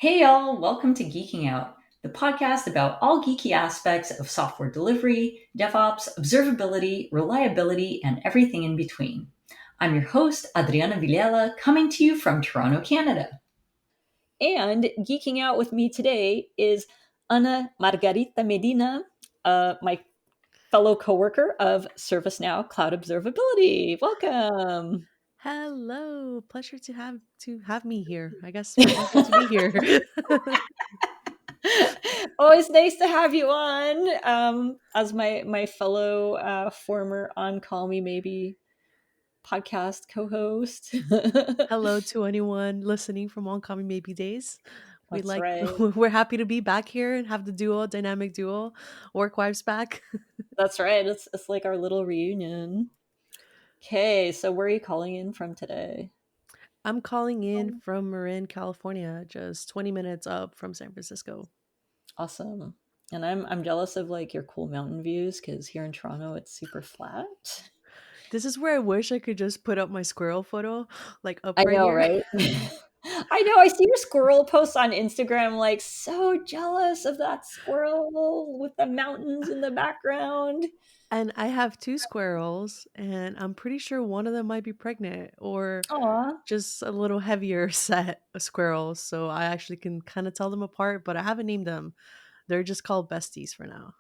Hey y'all, welcome to Geeking Out, the podcast about all geeky aspects of software delivery, DevOps, observability, reliability, and everything in between. I'm your host, Adriana Villela, coming to you from Toronto, Canada. And geeking out with me today is Ana Margarita Medina, my fellow coworker of ServiceNow Cloud Observability. Welcome. Hello, pleasure to have me here. I guess we're both good to be here. Always nice to have you on as my fellow former On Call Me Maybe podcast co-host. Hello to anyone listening from Oncoming Maybe Days. We That's like right. we're happy to be back here and have the dynamic duo, work wives back. That's right. It's like our little reunion. Okay, so where are you calling in from today? I'm calling in from Marin, California, just 20 minutes up from San Francisco. Awesome. And I'm jealous of like your cool mountain views because here in Toronto it's super flat. This is where I wish I could just put up my squirrel photo, like up I right know, here. right? I know. I see your squirrel posts on Instagram. Like, so jealous of that squirrel with the mountains in the background. And I have two squirrels, and I'm pretty sure one of them might be pregnant or Aw. just a little heavier set of squirrels. So I actually can kind of tell them apart, but I haven't named them. They're just called besties for now.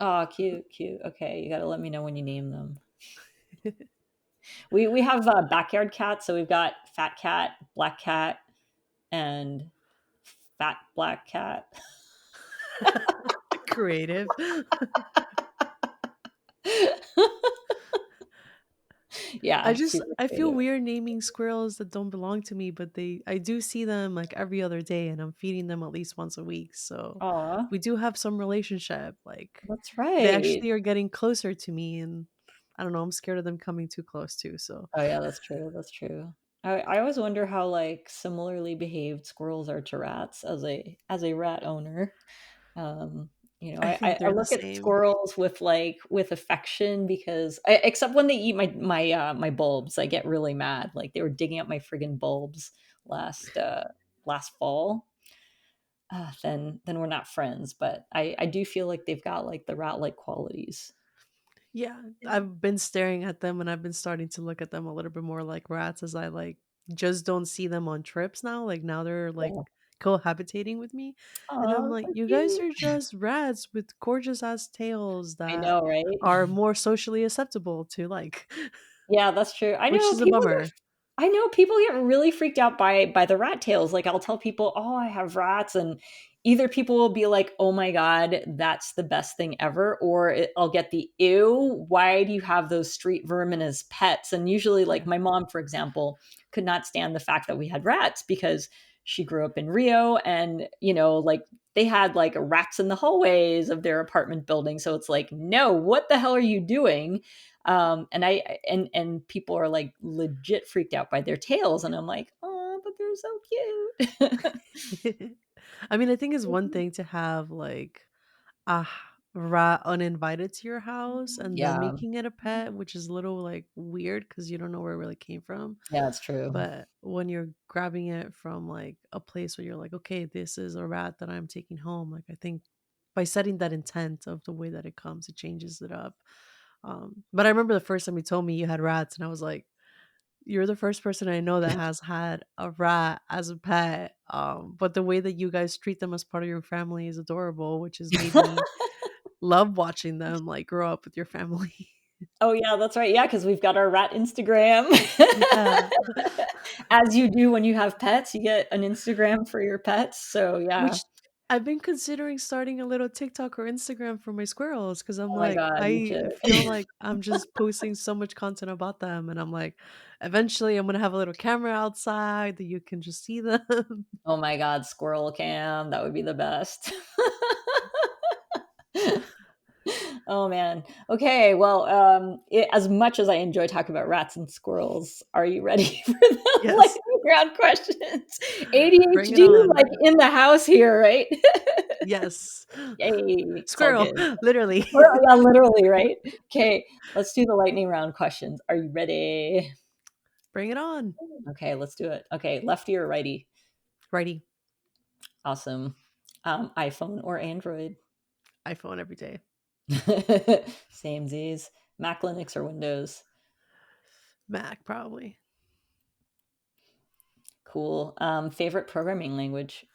Aw, cute, cute. Okay, you gotta let me know when you name them. We have backyard cats, so we've got fat cat, black cat, and fat black cat. Creative. Yeah, super I feel creative. weird naming squirrels that don't belong to me, but I do see them like every other day and I'm feeding them at least once a week. So Aw, we do have some relationship. Like that's they right. actually are getting closer to me, and I don't know, I'm scared of them coming too close too. So Oh yeah, that's true. That's true. I always wonder how like similarly behaved squirrels are to rats as a rat owner. Um, I think I they're the look at same. squirrels with like with affection because except when they eat my bulbs, I get really mad. Like they were digging up my friggin' bulbs last last fall. Then we're not friends, but I do feel like they've got like the rat like qualities. Yeah, I've been staring at them and I've been starting to look at them a little bit more like rats as I like just don't see them on trips now. Like now they're like Yeah. cohabitating with me. And I'm Oh, like, so you guys cute. are just rats with gorgeous ass tails I that know, right? are more socially acceptable to like, Yeah, that's true. which is a bummer. I know people get really freaked out by the rat tails. Like I'll tell people, "Oh, I have rats," and either people will be like, "Oh my god, that's the best thing ever," or I'll get the "Ew, why do you have those street vermin as pets?" And usually, like Yeah. my mom, for example, could not stand the fact that we had rats because she grew up in Rio, and like they had like rats in the hallways of their apartment building. So it's like, no, what the hell are you doing? And people are like legit freaked out by their tails, and I'm like, oh, but they're so cute. I mean, I think it's one thing to have like a rat uninvited to your house and then Yeah, making it a pet, which is a little like weird because you don't know where it really came from. yeah, it's true. But when you're grabbing it from like a place where you're like, okay, this is a rat that I'm taking home, like I think by setting that intent of the way that it comes, it changes it up. But I remember the first time you told me you had rats, and I was like, you're the first person I know that has had a rat as a pet. But the way that you guys treat them as part of your family is adorable, which has made me love watching them like grow up with your family. Oh yeah, that's right. Yeah, because we've got our rat Instagram. Yeah. As you do when you have pets, you get an Instagram for your pets. So yeah. Which I've been considering starting a little TikTok or Instagram for my squirrels because I'm Oh my like, god, you I should. feel like I'm just posting so much content about them. And I'm like, eventually I'm going to have a little camera outside that you can just see them. Oh my god, squirrel cam. That would be the best. Oh man. Okay. Well, as much as I enjoy talking about rats and squirrels, are you ready for the Yes. lightning round questions? Bring it ADHD, on. like in the house here, right? Yes. Yay! It's all Squirrel, good. literally. Yeah, literally, right? Okay, let's do the lightning round questions. Are you ready? Bring it on. Okay, let's do it. Okay, lefty or righty? Righty. Awesome. iPhone or Android? iPhone every day. Same Z's. Mac, Linux, or Windows? Mac probably. Cool. Favorite programming language?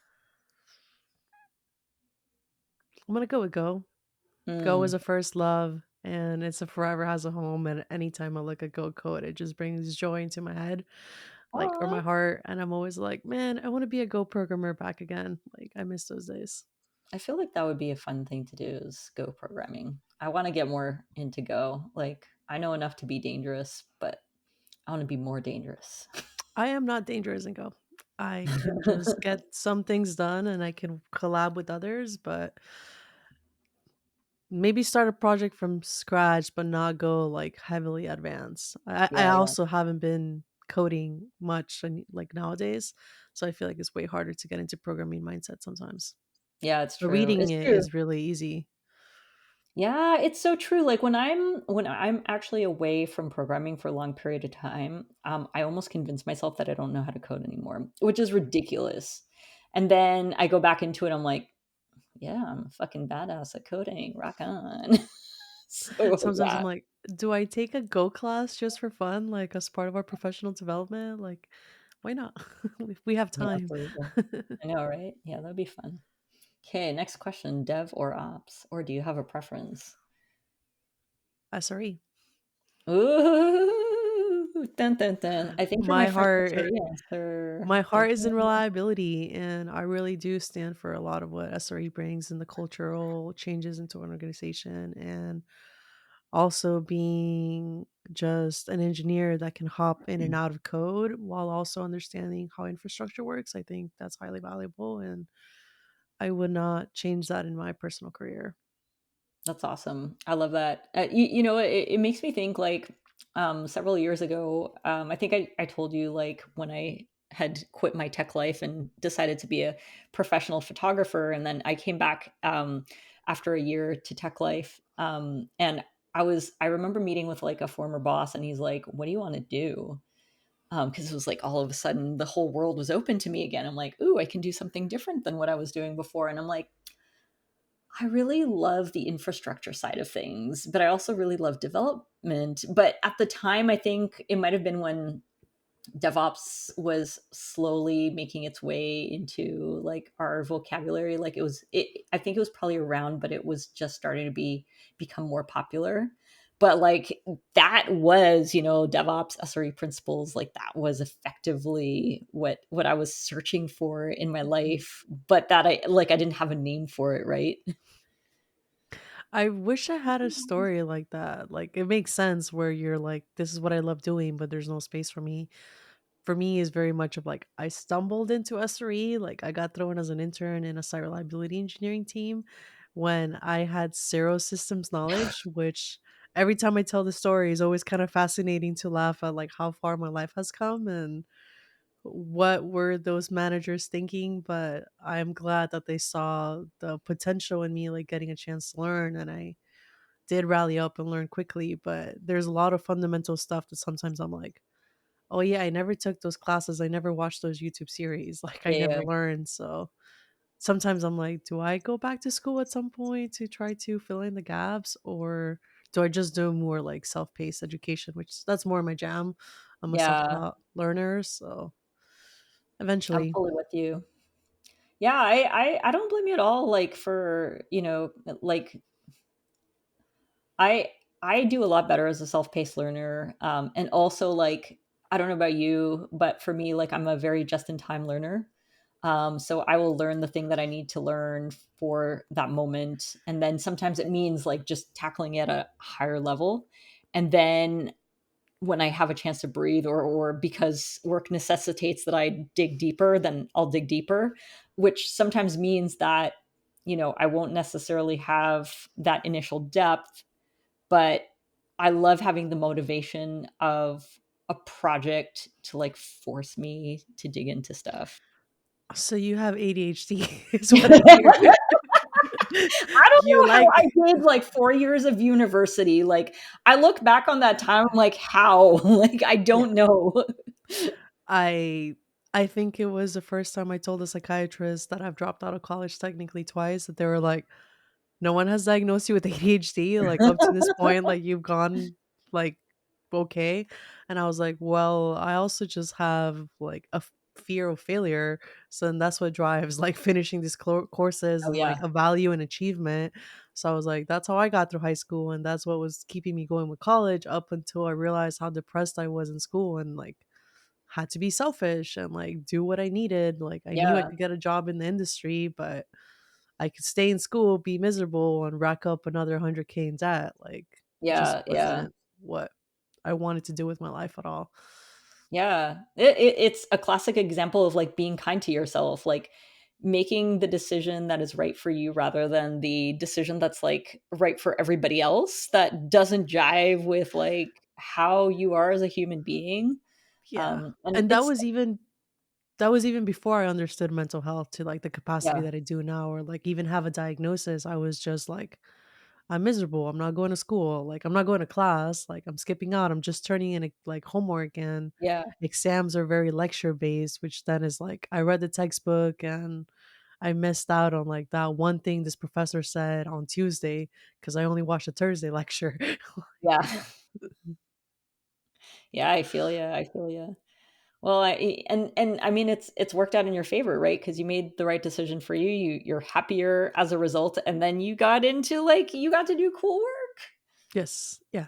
I'm gonna go with Go. Go is Mm. a first love, and it's a forever has a home. And anytime I look at Go code, it just brings joy into my head, like or Aw. my heart. And I'm always like, man, I want to be a Go programmer back again. Like I miss those days. I feel like that would be a fun thing to do is Go programming. I want to get more into Go. Like, I know enough to be dangerous, but I want to be more dangerous. I am not dangerous in Go. I can just get some things done, and I can collab with others, but maybe start a project from scratch, but not go like heavily advanced. I Yeah, yeah. also haven't been coding much and like nowadays, so I feel like it's way harder to get into programming mindset sometimes. Yeah, it's But true. reading It's it true. is really easy. Yeah, it's so true. Like when I'm actually away from programming for a long period of time, I almost convince myself that I don't know how to code anymore, which is ridiculous. And then I go back into it. I'm like, yeah, I'm a fucking badass at coding. Rock on. So Sometimes I'm yeah, like, do I take a Go class just for fun, like as part of our professional development? Like, why not? We have yeah, time. for real. I know, right? Yeah, that'd be fun. Okay, next question: Dev or ops, or do you have a preference? SRE. Ooh, dun dun dun. I think you're my My first heart SRE answer. My Dun, heart is in dun. reliability, and I really do stand for a lot of what SRE brings and the cultural changes into an organization, and also being just an engineer that can hop in and out of code while also understanding how infrastructure works. I think that's highly valuable, and I would not change that in my personal career. That's awesome. I love that. You know, it makes me think like several years ago, I think I told you like when I had quit my tech life and decided to be a professional photographer. And then I came back after a year to tech life. And I remember meeting with like a former boss and he's like, what do you want to do? Because it was like all of a sudden the whole world was open to me again. I'm like, ooh, I can do something different than what I was doing before. And I'm like, I really love the infrastructure side of things, but I also really love development. But at the time, I think it might have been when DevOps was slowly making its way into like our vocabulary. Like I think it was probably around, but it was just starting to become more popular. But like that was, DevOps SRE principles, like that was effectively what I was searching for in my life, but that I didn't have a name for it, right? I wish I had a story like that. Like it makes sense where you're like, this is what I love doing, but there's no space for me. For me is very much of like I stumbled into SRE. Like I got thrown as an intern in a site reliability engineering team when I had zero systems knowledge, which every time I tell the story is always kind of fascinating to laugh at like how far my life has come and what were those managers thinking. But I'm glad that they saw the potential in me like getting a chance to learn, and I did rally up and learn quickly. But there's a lot of fundamental stuff that sometimes I'm like, oh yeah, I never took those classes. I never watched those YouTube series. Like I never Yeah, learned. So sometimes I'm like, do I go back to school at some point to try to fill in the gaps, or do I just do more like self-paced education, which that's more my jam. I'm a yeah, self-taught learner, so I'm eventually. fully with you. Yeah, I don't blame you at all. Like for like I I do a lot better as a self-paced learner, and also like I don't know about you, but for me, like I'm a very just-in-time learner. So I will learn the thing that I need to learn for that moment, and then sometimes it means like just tackling it at a higher level, and then when I have a chance to breathe or because work necessitates that I dig deeper, then I'll dig deeper, which sometimes means that, I won't necessarily have that initial depth, but I love having the motivation of a project to like force me to dig into stuff. So you have ADHD is what I hear. I don't You know how like I did like 4 years of university. Like I look back on that time, I'm like, how? Like I yeah. don't know. I I think it was the first time I told a psychiatrist that I've dropped out of college technically twice, that they were like, "No one has diagnosed you with ADHD, like, up to this point, like, you've gone, like, okay." And I was like, "Well, I also just have, like, a fear of failure, so then that's what drives, like, finishing these courses Oh and, like, yeah, a value and achievement." So I was like, "That's how I got through high school, and that's what was keeping me going with college up until I realized how depressed I was in school and, like, had to be selfish and, like, do what I needed." Like, I knew I yeah, could get a job in the industry, but I could stay in school, be miserable, and rack up another 100K in debt. Like, it just yeah, yeah. wasn't what I wanted to do with my life at all. Yeah. It's a classic example of, like, being kind to yourself, like, making the decision that is right for you rather than the decision that's, like, right for everybody else that doesn't jive with, like, how you are as a human being. Yeah. And And it's that was even before I understood mental health to, like, the capacity yeah, that I do now, or, like, even have a diagnosis. I was just like, "I'm miserable, I'm not going to school, like, I'm not going to class, like, I'm skipping out, I'm just turning in, like, homework," and yeah, exams are very lecture based, which then is like, I read the textbook and I missed out on, like, that one thing this professor said on Tuesday because I only watched a Thursday lecture. yeah. Like, Yeah, I feel you, I feel you. Well, and I mean, it's worked out in your favor, right? Because you made the right decision for you, you're happier as a result, and then you got into, like, you got to do cool work. yes, yeah.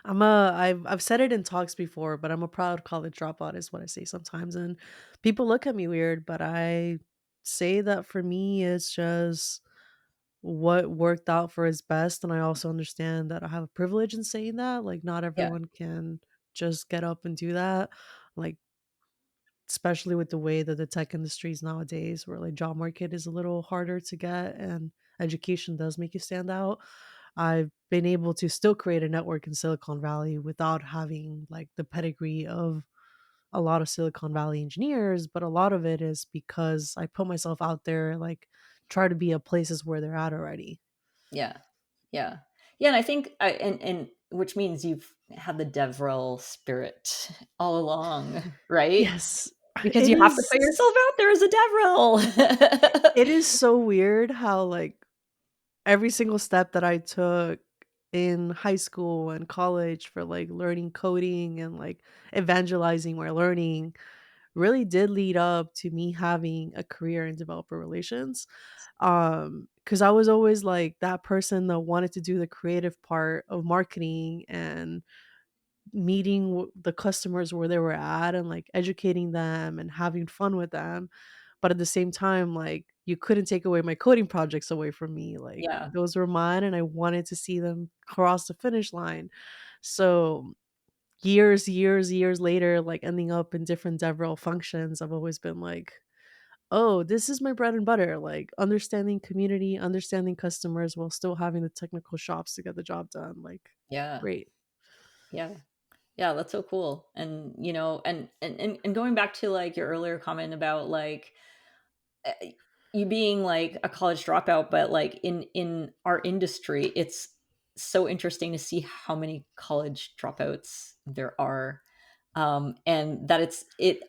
I've said it in talks before, but I'm a proud college dropout is what I say sometimes, and people look at me weird, but I say that for me, it's just what worked out for his best, and I also understand that I have a privilege in saying that, like, not Yeah, everyone can just get up and do that, like, especially with the way that the tech industry is nowadays, where, like, job market is a little harder to get and education does make you stand out. I've been able to still create a network in Silicon Valley without having, like, the pedigree of a lot of Silicon Valley engineers, but a lot of it is because I put myself out there, like, try to be at places where they're at already. yeah, yeah. Yeah, and I think and which means you've had the DevRel spirit all along, right? Yes. Because It you have to is put yourself out there as a DevRel. it is so weird how, like, every single step that I took in high school and college for, like, learning coding and, like, evangelizing my learning really did lead up to me having a career in developer relations. Because I was always, like, that person that wanted to do the creative part of marketing and meeting the customers where they were at and, like, educating them and having fun with them. But at the same time, like, you couldn't take away my coding projects away from me. Like, Yeah, those were mine and I wanted to see them cross the finish line. So years later, like, ending up in different DevRel functions, I've always been like, "Oh, this is my bread and butter." Like, understanding community, understanding customers while still having the technical shops to get the job done. Like, yeah, great. yeah. Yeah, that's so cool. And, and going back to, like, your earlier comment about, like, eh, you being, like, a college dropout, but, like, in our industry, it's so interesting to see how many college dropouts there are. And that it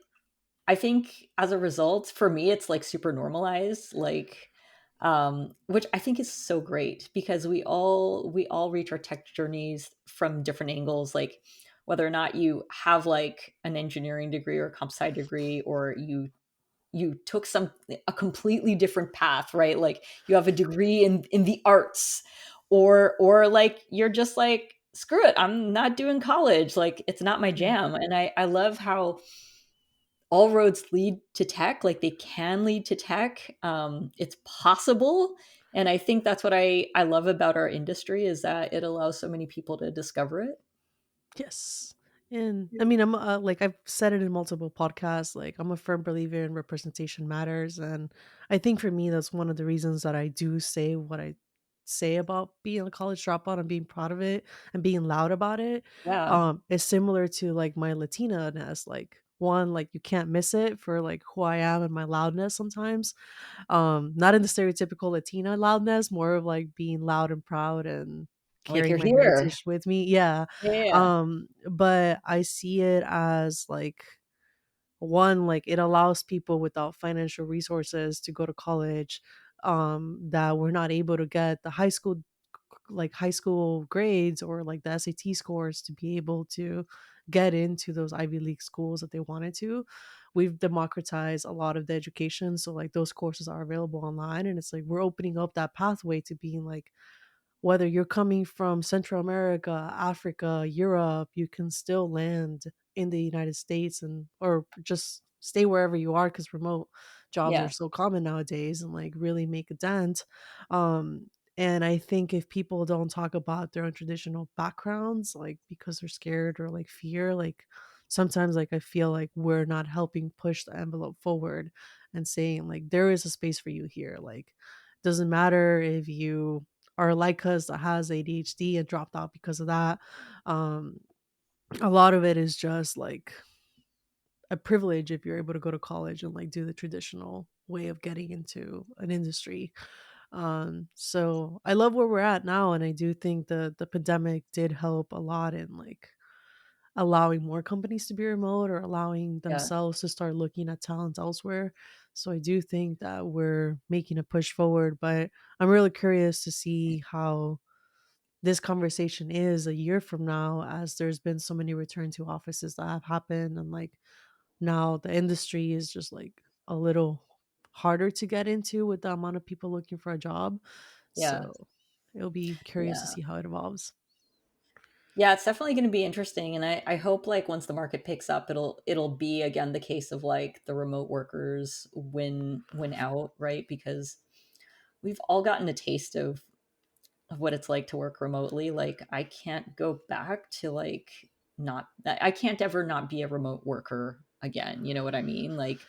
I think as a result, for me, it's, like, super normalized, like, which I think is so great because we all reach our tech journeys from different angles, like, whether or not you have, like, an engineering degree or a comp sci degree, or you took a completely different path, right? Like, you have a degree in the arts, or, like, you're just like, screw it, I'm not doing college, like, it's not my Yeah. jam. And I love how all roads lead to tech, like, they can lead to tech. It's possible. And I think that's what I love about our industry, is that it allows so many people to discover it. Yes. And I mean, I'm like, I've said it in multiple podcasts. Like, I'm a firm believer in representation matters, and I think for me, that's one of the reasons that I do say what I say about being a college dropout and being proud of it and being loud about it. Yeah, Is similar to, like, my Latina-ness. Like, one, like, you can't miss it for, like, who I am and my loudness sometimes. Not in the stereotypical Latina loudness, more of, like, being loud and proud and like, carrying you're my here. heritage with me. Yeah. Yeah, yeah, But I see it as, like, one, like it allows people without financial resources to go to college, that were not able to get the high school grades or like the SAT scores to be able to get into those Ivy League schools that they wanted to. We've democratized a lot of the education, so like those courses are available online, and it's like we're opening up that pathway to being like, whether you're coming from Central America, Africa, Europe, you can still land in the United States, and or just stay wherever you are, because remote jobs are Yeah. so common nowadays, and like really make a dent. Um, and I think if people don't talk about their own traditional backgrounds, like because they're scared or like fear, like sometimes like I feel like we're not helping push the envelope forward and saying like there is a space for you here. Like doesn't matter if you are like us that has ADHD and dropped out because of that. Um, a lot of it is just like a privilege if you're able to go to college and like do the traditional way of getting into an industry. So I love where we're at now, and I do think the pandemic did help a lot in like allowing more companies to be remote or allowing Yeah. themselves to start looking at talents elsewhere. So I do think that we're making a push forward, but I'm really curious to see how this conversation is a year from now, as there's been so many return to offices that have happened, and like now the industry is just like a little harder to get into with the amount of people looking for a job. Yeah. So it'll be curious to Yeah. see how it evolves. Yeah, it's definitely going to be interesting, and I hope like once the market picks up, it'll be again the case of like the remote workers win out, right? Because we've all gotten a taste of what it's like to work remotely. Like I can't go back to like not I can't ever not be a remote worker again. You know what I mean? Like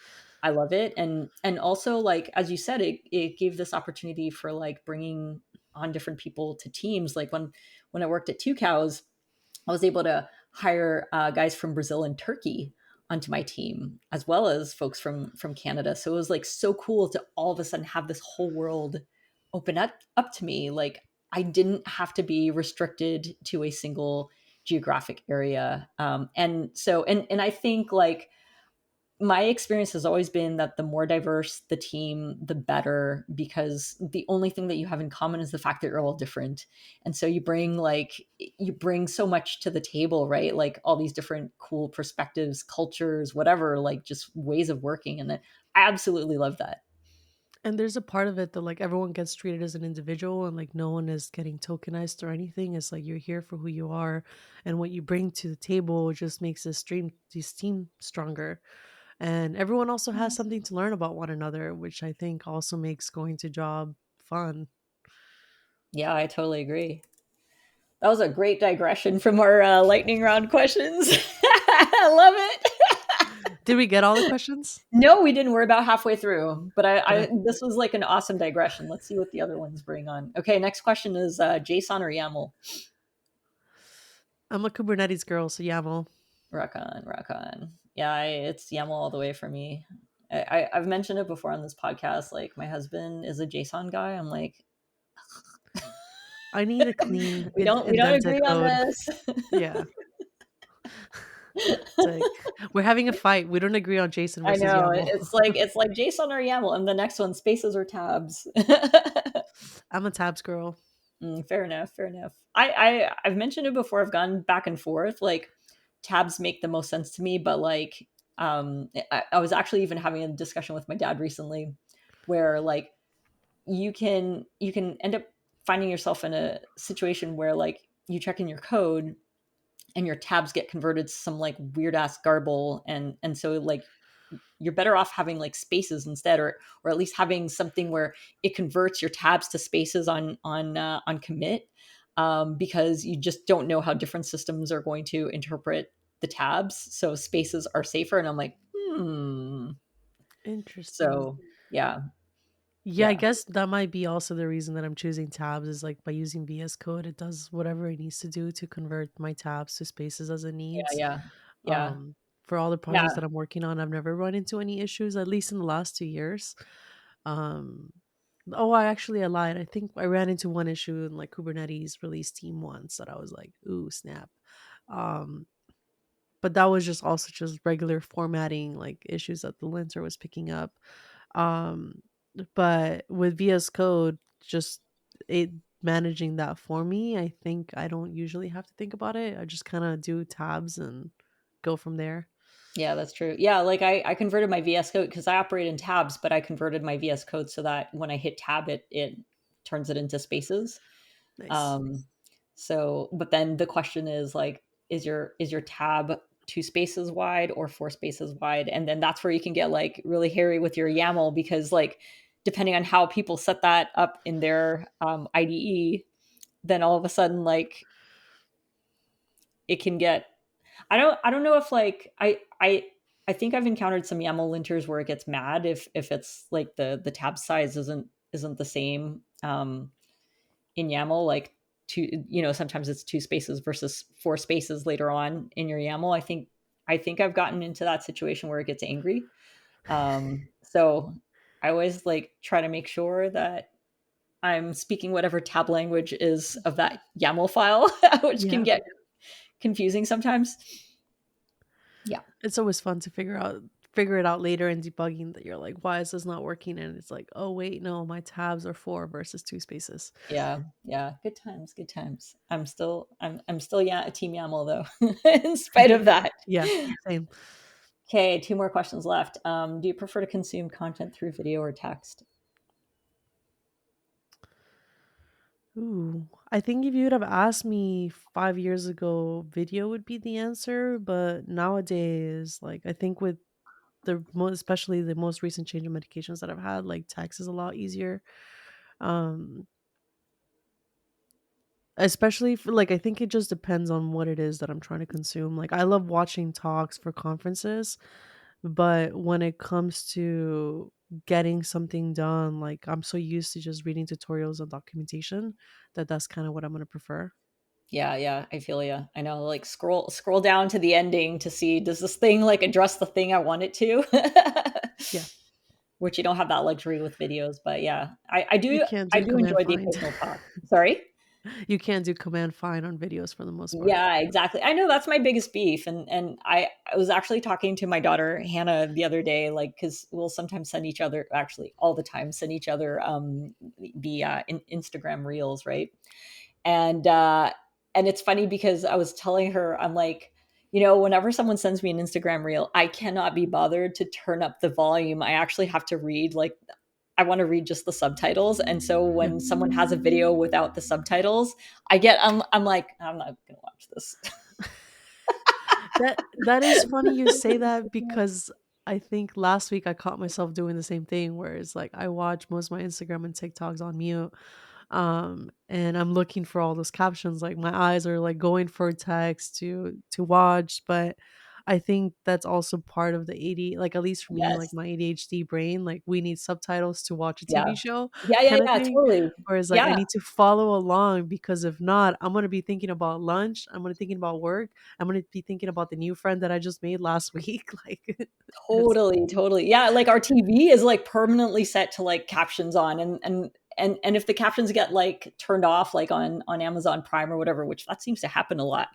I love it, and also like as you said, it gave this opportunity for like bringing on different people to teams. Like when I worked at Two Cows, I was able to hire guys from Brazil and Turkey onto my team, as well as folks from Canada. So it was like so cool to all of a sudden have this whole world open up to me. Like I didn't have to be restricted to a single geographic area. And I think like my experience has always been that the more diverse the team, the better, because the only thing that you have in common is the fact that you're all different. And so you bring so much to the table, right? Like all these different cool perspectives, cultures, whatever, like just ways of working. And I absolutely love that. And there's a part of it that like everyone gets treated as an individual, and like no one is getting tokenized or anything. It's like you're here for who you are, and what you bring to the table just makes this team stronger. And everyone also has something to learn about one another, which I think also makes going to job fun. Yeah, I totally agree. That was a great digression from our lightning round questions. I love it. Did we get all the questions? No, we didn't. We're about halfway through, but Okay. this was like an awesome digression. Let's see what the other ones bring on. Okay, next question is JSON or YAML? I'm a Kubernetes girl, so YAML. Rock on, rock on. Yeah, it's YAML all the way for me. I've mentioned it before on this podcast. Like my husband is a JSON guy. I'm like, I need a clean, we don't indented agree on code. this. Yeah. It's like we're having a fight. We don't agree on Jason I versus know YAML. it's like JSON or YAML, and the next one spaces or tabs. I'm a tabs girl. Fair enough. Fair enough. I've mentioned it before. I've gone back and forth. Like tabs make the most sense to me, but like I was actually even having a discussion with my dad recently, where like you can end up finding yourself in a situation where like you check in your code and your tabs get converted to some like weird ass garble, and so like you're better off having like spaces instead, or at least having something where it converts your tabs to spaces on commit, because you just don't know how different systems are going to interpret the tabs. So spaces are safer, and I'm like, Interesting. so yeah, Yeah, I yeah, guess that might be also the reason that I'm choosing tabs, is like by using VS Code, it does whatever it needs to do to convert my tabs to spaces as it yeah, needs. yeah, yeah, Um, for all the projects yeah. that I'm working on, I've never run into any issues, at least in the last 2 years. Um, oh, I lied. I think I ran into one issue in like Kubernetes release team once that I was like, ooh, snap. Um, but that was just also just regular formatting like issues that the linter was picking up. Um, but with VS Code, just it managing that for me, I think I don't usually have to think about it. I just kind of do tabs and go from there. Yeah, that's true. Yeah, like I converted my VS Code because I operate in tabs, but I converted my VS Code so that when I hit tab, it turns it into spaces. Nice. Um, so, but then the question is like, is your tab 2 spaces wide or 4 spaces wide? And then that's where you can get like really hairy with your YAML because like depending on how people set that up in their IDE, then all of a sudden like it can get I don't know if like I think I've encountered some YAML linters where it gets mad if it's like the tab size isn't the same in YAML like two sometimes it's 2 spaces versus 4 spaces later on in your YAML. I think I've gotten into that situation where it gets angry. So I always like try to make sure that I'm speaking whatever tab language is of that YAML file, which can Yeah. get confusing sometimes. Yeah. It's always fun to figure it out later in debugging that you're like, why is this not working? And it's like, oh wait, no, my tabs are 4 versus 2 spaces. Yeah, yeah, good times, good times. I'm still yeah, a team YAML though, in spite of that. Yeah, same. Okay, 2 more questions left. Do you prefer to consume content through video or text? Ooh, I think if you would have asked me 5 years ago, video would be the answer. But nowadays, like I think with especially the most recent change in medications that I've had, like text is a lot easier. Um, Especially for like I think it just depends on what it is that I'm trying to consume. Like I love watching talks for conferences, but when it comes to getting something done, like I'm so used to just reading tutorials and documentation that that's kind of what I'm going to prefer. Yeah, yeah, I feel you. I know, like scroll down to the ending to see does this thing like address the thing I want it to? Yeah. Which you don't have that luxury with videos, but yeah, I You do can't I do do command enjoy the find. occasional talk. Sorry? You can't do command find on videos for the most part. Yeah, exactly. I know that's my biggest beef, and I was actually talking to my daughter Hannah the other day, like because we'll sometimes send each other, actually all the time, send each other the Instagram reels, right? And and it's funny because I was telling her, I'm like, whenever someone sends me an Instagram reel, I cannot be bothered to turn up the volume. I actually have to read like I want to read just the subtitles. And so Yeah. when someone has a video without the subtitles, I'm like, I'm not gonna watch this. That is funny you say that because I think last week I caught myself doing the same thing where it's like I watch most of my Instagram and TikToks on mute. And I'm looking for all those captions, like my eyes are like going for text to watch, but I think that's also part of the AD, like at least for me, like Yes. my ADHD brain, like we need subtitles to watch a Yeah. TV show Yeah, yeah, kind of yeah, thing. totally. Whereas like I Yeah, need to follow along because if not, I'm gonna be thinking about lunch, I'm gonna be thinking about work, I'm gonna be thinking about the new friend that I just made last week. Like it's totally, totally. Yeah, like our TV is like permanently set to like captions on and if the captions get like turned off like on Amazon Prime or whatever, which that seems to happen a lot.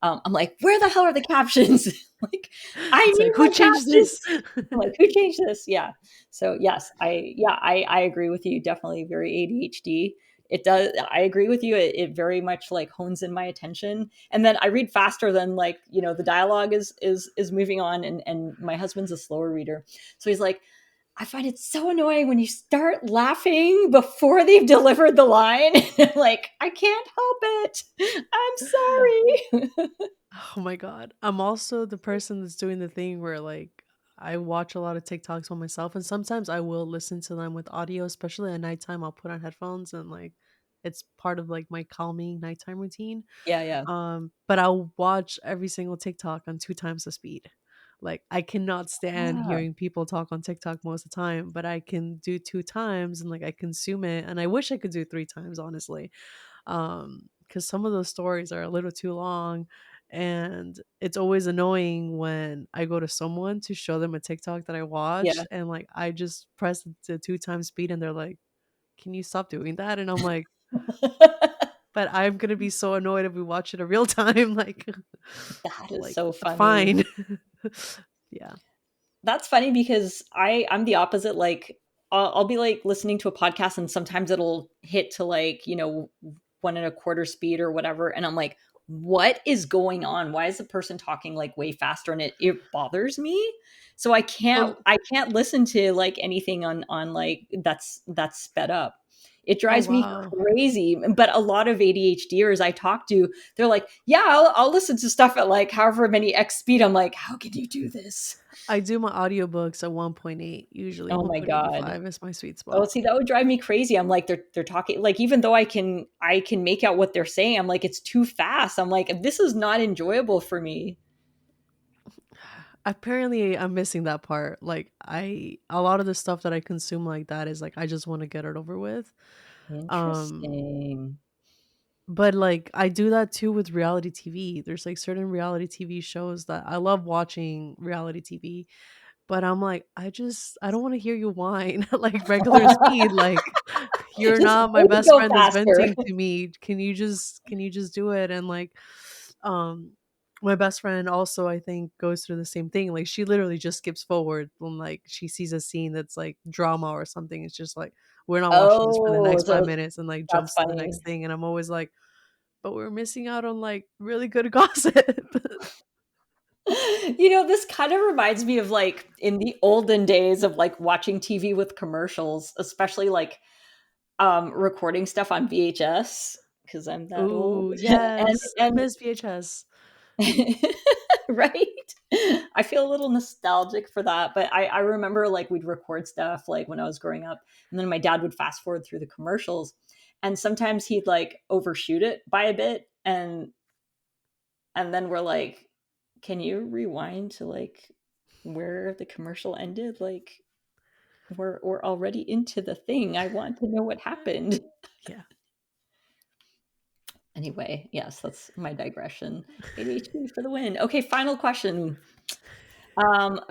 I'm like, where the hell are the captions? Like, I it's need like who my changed this? captions. I'm like, who changed this? Yeah. So yes, I agree with you. Definitely very ADHD. It does. I agree with you. It very much like hones in my attention, and then I read faster than like the dialogue is moving on, and my husband's a slower reader, so he's like, I find it so annoying when you start laughing before they've delivered the line. Like, I can't help it. I'm sorry. Oh my god. I'm also the person that's doing the thing where like I watch a lot of TikToks by myself and sometimes I will listen to them with audio, especially at nighttime. I'll put on headphones and like it's part of like my calming nighttime routine. Yeah, yeah. But I'll watch every single TikTok on 2 times the speed. Like I cannot stand Ah, hearing people talk on TikTok most of the time, but I can do 2 times and like I consume it. And I wish I could do 3 times, honestly, because some of those stories are a little too long, and it's always annoying when I go to someone to show them a TikTok that I yeah. watched and like I just press the 2 times speed and they're like, can you stop doing that? And I'm like, but I'm gonna be so annoyed if we watch it in real time. That is Like so funny. fine. Yeah. That's funny because I'm the opposite. Like I'll be like listening to a podcast and sometimes it'll hit to like, 1.25 speed or whatever. And I'm like, what is going on? Why is the person talking like way faster? And it bothers me. So Oh, I can't listen to like anything on like that's sped up. It oh drives me wow. crazy. But a lot of ADHDers I talk to, they're like, yeah, I'll listen to stuff at like however many X speed. I'm like, how can you do this? I do my audiobooks at 1.8, usually Oh my god. 1.85 is my sweet Oh, spot. see, that would drive me crazy. I'm like, they're talking like even though I can make out what they're saying, I'm like, it's too fast. I'm like, this is not enjoyable for me. Apparently, I'm missing that part. Like, a lot of the stuff that I consume like that is like I just want to get it over with. Um, Interesting. but like I do that too with reality TV. There's like certain reality TV shows that I love watching reality TV, but I'm like, I don't want to hear you whine at like regular speed. Like, you're Just not my make it best go friend that's faster. venting to me. Can you just do it? And like, um, my best friend also I think goes through the same thing. Like, she literally just skips forward when like she sees a scene that's like drama or something. It's just like, we're not watching this for the Oh, next five so minutes, and like that's jumps to the next funny. thing. And I'm always like, but we're missing out on like really good gossip. This kind of reminds me of like in the olden days of like watching TV with commercials, especially like recording stuff on VHS because I'm that old. Ooh, and yes, I and miss VHS. right? I feel a little nostalgic for that, but I remember like we'd record stuff like when I was growing up, and then my dad would fast forward through the commercials, and sometimes he'd like overshoot it by a bit, and then we're like, "Can you rewind to like where the commercial ended? Like we're already into the thing. I want to know what happened." Yeah. Anyway, yes, that's my digression. ADHD for the win. Okay, final question.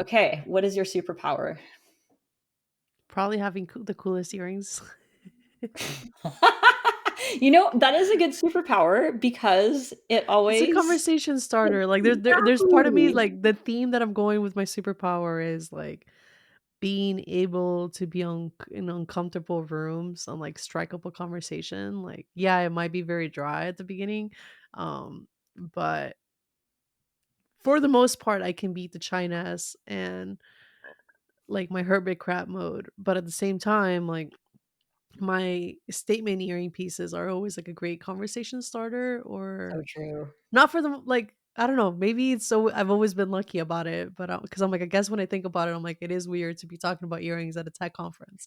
Okay, what is your superpower? Probably having the coolest earrings. That is a good superpower because it It's a always conversation starter. Like there's part of me exactly. like the theme that I'm going with my superpower is like being able to be in uncomfortable rooms and like strike up a conversation. Like, yeah, it might be very dry at the beginning, but for the most part, I can beat the Chinese and like my hermit crab mode. But at the same time, like my statement earring pieces are always like a great conversation starter, or So true. not for the like, I don't know, maybe it's so I've always been lucky about it, but because I'm like, I guess when I think about it, I'm like, it is weird to be talking about earrings at a tech conference,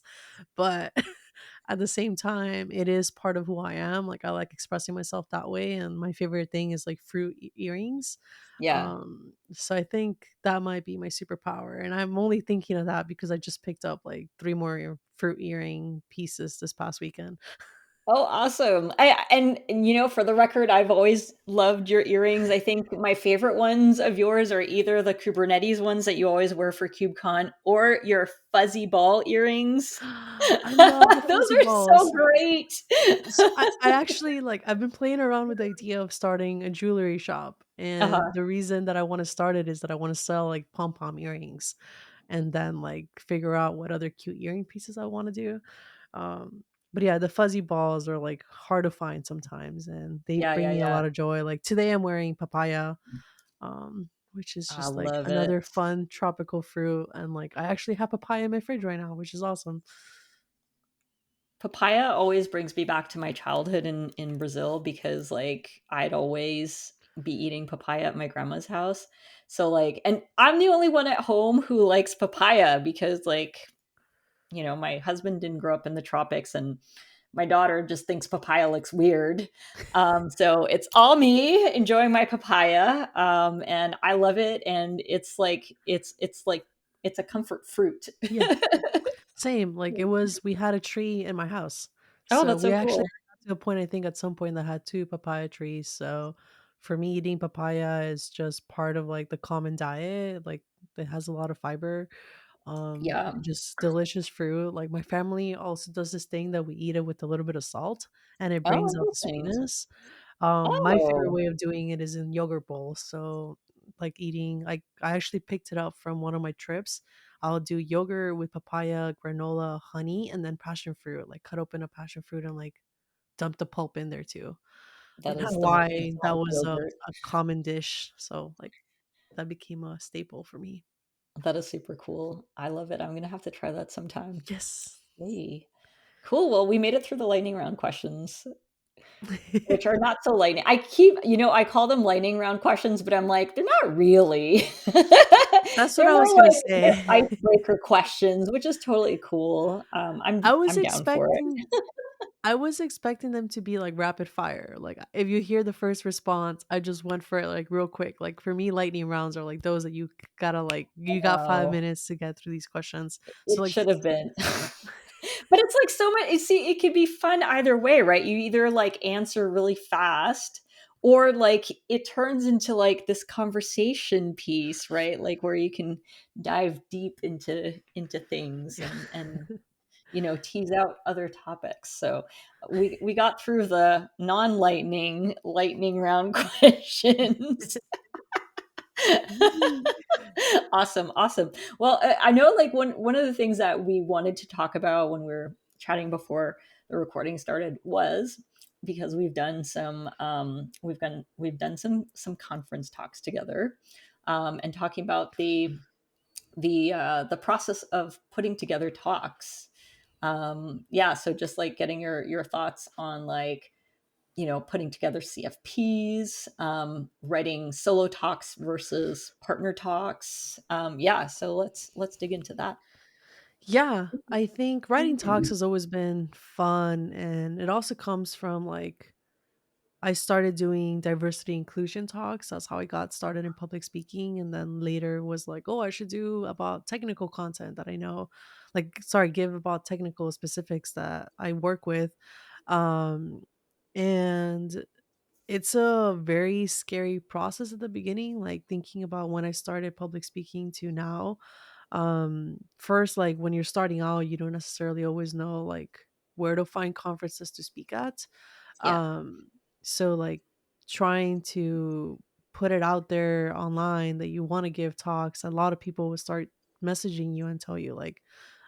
but at the same time, it is part of who I am. Like, I like expressing myself that way, and my favorite thing is like fruit earrings. Yeah. So I think that might be my superpower, and I'm only thinking of that because I just picked up like three more fruit earring pieces this past weekend. Oh, awesome. For the record, I've always loved your earrings. I think my favorite ones of yours are either the Kubernetes ones that you always wear for KubeCon or your fuzzy ball earrings. I love the Those fuzzy are so balls. great. So I actually like I've been playing around with the idea of starting a jewelry shop. And Uh-huh. the reason that I want to start it is that I want to sell like pom pom earrings and then like figure out what other cute earring pieces I want to do. Um but yeah, the fuzzy balls are like hard to find sometimes and they Yeah, bring yeah, me a yeah. lot of joy. Like today I'm wearing papaya, which is I just like love it. another fun tropical fruit. And like I actually have papaya in my fridge right now, which is awesome. Papaya always brings me back to my childhood in Brazil because like I'd always be eating papaya at my grandma's house. So like and I'm the only one at home who likes papaya because like, my husband didn't grow up in the tropics and my daughter just thinks papaya looks weird. So it's all me enjoying my papaya. And I love it and it's a comfort fruit. Yeah. Same, like, we had a tree in my house. Oh, So, that's we so actually cool. got to a point, I think, at some point that had 2 papaya trees, so, for me, eating papaya is just part of, like, the common diet, like, it has a lot of fiber, Yeah. Just delicious fruit. Like my family also does this thing that we eat it with a little bit of salt, and it Oh, brings out the interesting. sweetness. My favorite Oh, way of doing it is in yogurt bowls. So, like eating, I actually picked it up from one of my trips. I'll do yogurt with papaya, granola, honey, and then passion fruit. Like cut open a passion fruit and like dump the pulp in there too. that In is the most Hawaii, that Icelandic was yogurt. a common dish. So like that became a staple for me. That is super cool. I love it. I'm gonna have to try that sometime. Yes. Yay. Cool. Well, we made it through the lightning round questions, which are not so lightning. I call them lightning round questions, but I'm like, they're not really. That's what They're I more was gonna like they're say. icebreaker questions, which is totally cool. I was I'm down for it. expecting I was expecting them to be like rapid fire. Like if you hear the first response, I just went for it like real quick. Like for me, lightning rounds are like those that gotta like you got five Oh, minutes to get through these questions. So it like should have been. But it's like so much. You see, it could be fun either way, right? You either like answer really fast, or like it turns into like this conversation piece, right? Like where you can dive deep into things and tease out other topics. So we got through the lightning round questions. Awesome, awesome. Well, I know like one of the things that we wanted to talk about when we were chatting before the recording started was because we've done some conference talks together, and talking about the process of putting together talks. Yeah, so just like getting your thoughts on like putting together CFPs, writing solo talks versus partner talks. Yeah, so let's dig into that. yeah, I think writing talks has always been fun, and it also comes from like I started doing diversity inclusion talks. That's how I got started in public speaking. And then later was like, oh, I should do about technical content that I know, like, sorry, give about technical specifics that I work with. Um, and it's a very scary process at the beginning, like thinking about when I started public speaking to now. First, like when you're starting out, you don't necessarily always know like where to find conferences to speak at. Yeah, um so like trying to put it out there online that you want to give talks, a lot of people would start messaging you and tell you like,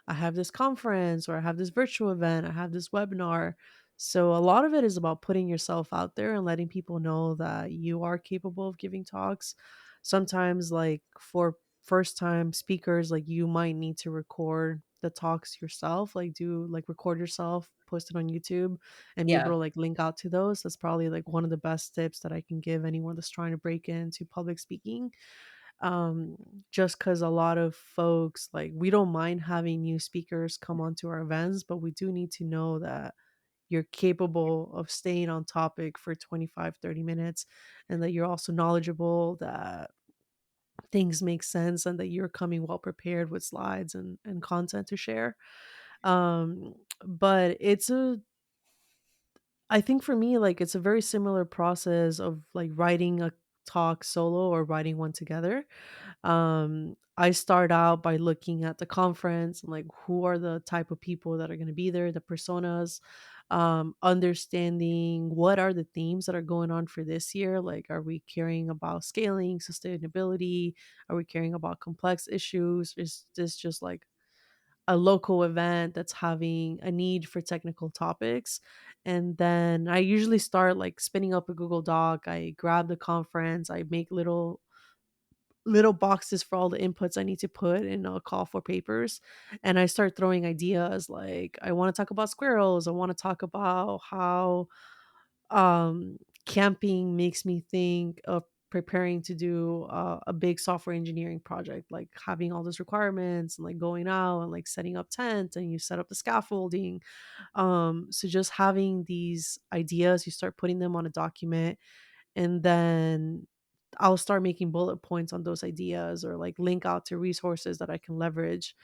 I have this conference or I have this virtual event, I have this webinar. So a lot of it is about putting yourself out there and letting people know that you are capable of giving talks. Sometimes like for first time speakers, like you might need to record the talks yourself, like do like record yourself, post it on YouTube, and be able yeah, to like link out to those. That's probably like one of the best tips that I can give anyone that's trying to break into public speaking. um just because a lot of folks, like, we don't mind having new speakers come onto our events, but we do need to know that you're capable of staying on topic for 25-30 minutes, and that you're also knowledgeable, that things make sense, and that you're coming well prepared with slides and content to share. But it's a I think for me, like, it's a very similar process of like writing a talk solo or writing one together. I start out by looking at the conference and like who are the type of people that are going to be there, the personas, understanding what are the themes that are going on for this year. Like, are we caring about scaling, sustainability? Are we caring about complex issues? Is this just like a local event that's having a need for technical topics? And then I usually start like spinning up a Google Doc. I grab the conference, I make little boxes for all the inputs I need to put in a call for papers. And I start throwing ideas like, I want to talk about squirrels. I want to talk about how camping makes me think of preparing to do a big software engineering project, like having all those requirements and like going out and like setting up tent and you set up the scaffolding. So just having these ideas, you start putting them on a document, and then I'll start making bullet points on those ideas or like link out to resources that I can leverage,